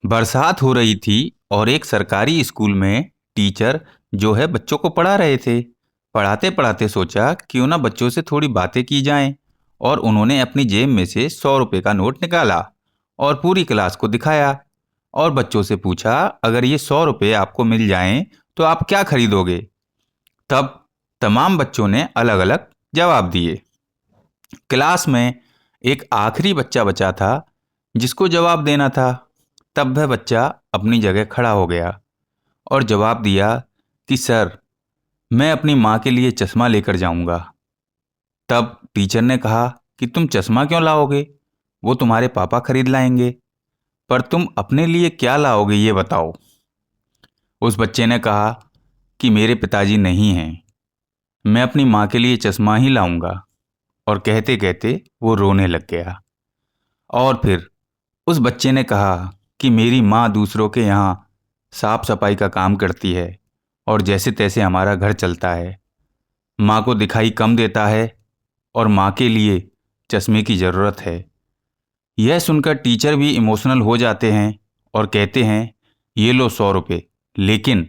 बरसात हो रही थी और एक सरकारी स्कूल में टीचर जो है बच्चों को पढ़ा रहे थे। पढ़ाते पढ़ाते सोचा क्यों ना बच्चों से थोड़ी बातें की जाएं, और उन्होंने अपनी जेब में से 100 रुपए का नोट निकाला और पूरी क्लास को दिखाया और बच्चों से पूछा, अगर ये 100 रुपए आपको मिल जाएं तो आप क्या खरीदोगे? तब तमाम बच्चों ने अलग अलग जवाब दिए। क्लास में एक आखिरी बच्चा बचा था जिसको जवाब देना था। तब वह बच्चा अपनी जगह खड़ा हो गया और जवाब दिया कि सर, मैं अपनी माँ के लिए चश्मा लेकर जाऊंगा। तब टीचर ने कहा कि तुम चश्मा क्यों लाओगे? वो तुम्हारे पापा खरीद लाएंगे। पर तुम अपने लिए क्या लाओगे ये बताओ। उस बच्चे ने कहा कि मेरे पिताजी नहीं हैं, मैं अपनी माँ के लिए चश्मा ही लाऊंगा। और कहते कहते वो रोने लग गया। और फिर उस बच्चे ने कहा कि मेरी माँ दूसरों के यहाँ साफ सफाई का काम करती है और जैसे तैसे हमारा घर चलता है। माँ को दिखाई कम देता है और माँ के लिए चश्मे की ज़रूरत है। यह सुनकर टीचर भी इमोशनल हो जाते हैं और कहते हैं, ये लो 100 रुपये, लेकिन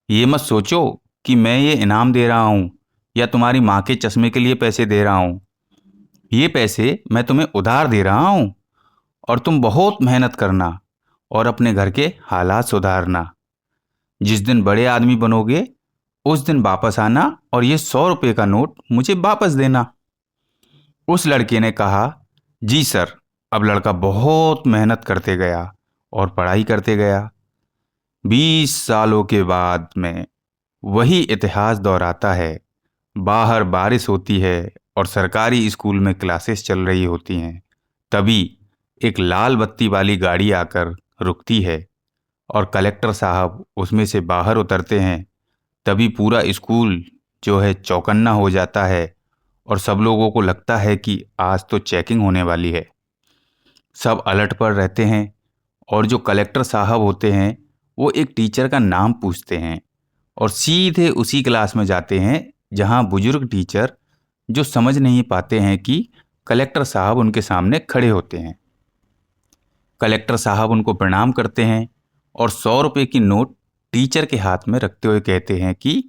ये मत सोचो कि मैं ये इनाम दे रहा हूँ या तुम्हारी माँ के चश्मे के लिए पैसे दे रहा हूँ। ये पैसे मैं तुम्हें उधार दे रहा हूँ और तुम बहुत मेहनत करना और अपने घर के हालात सुधारना। जिस दिन बड़े आदमी बनोगे उस दिन वापस आना और ये 100 रुपये का नोट मुझे वापस देना। उस लड़के ने कहा, जी सर। अब लड़का बहुत मेहनत करते गया और पढ़ाई करते गया। 20 सालों के बाद में वही इतिहास दोहराता है। बाहर बारिश होती है और सरकारी स्कूल में क्लासेस चल रही होती हैं। तभी एक लाल बत्ती वाली गाड़ी आकर रुकती है और कलेक्टर साहब उसमें से बाहर उतरते हैं। तभी पूरा स्कूल जो है चौकन्ना हो जाता है और सब लोगों को लगता है कि आज तो चेकिंग होने वाली है। सब अलर्ट पर रहते हैं और जो कलेक्टर साहब होते हैं वो एक टीचर का नाम पूछते हैं और सीधे उसी क्लास में जाते हैं जहां बुजुर्ग टीचर जो समझ नहीं पाते हैं कि कलेक्टर साहब उनके सामने खड़े होते हैं। कलेक्टर साहब उनको प्रणाम करते हैं और 100 रुपये की नोट टीचर के हाथ में रखते हुए कहते हैं कि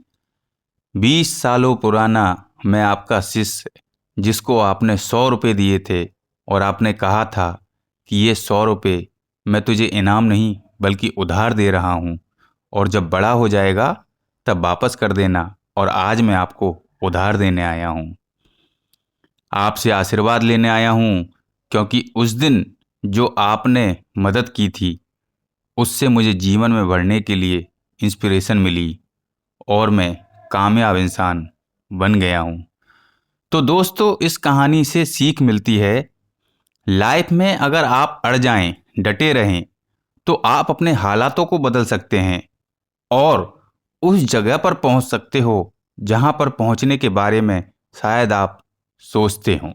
20 सालों पुराना मैं आपका शिष्य, जिसको आपने 100 रुपये दिए थे और आपने कहा था कि ये 100 रुपये मैं तुझे इनाम नहीं बल्कि उधार दे रहा हूँ और जब बड़ा हो जाएगा तब वापस कर देना, और आज मैं आपको उधार देने आया हूँ। आपसे आशीर्वाद लेने आया हूँ क्योंकि उस दिन जो आपने मदद की थी उससे मुझे जीवन में बढ़ने के लिए इंस्पिरेशन मिली और मैं कामयाब इंसान बन गया हूँ। तो दोस्तों, इस कहानी से सीख मिलती है, लाइफ में अगर आप अड़ जाएं, डटे रहें, तो आप अपने हालातों को बदल सकते हैं और उस जगह पर पहुंच सकते हो जहां पर पहुंचने के बारे में शायद आप सोचते हों।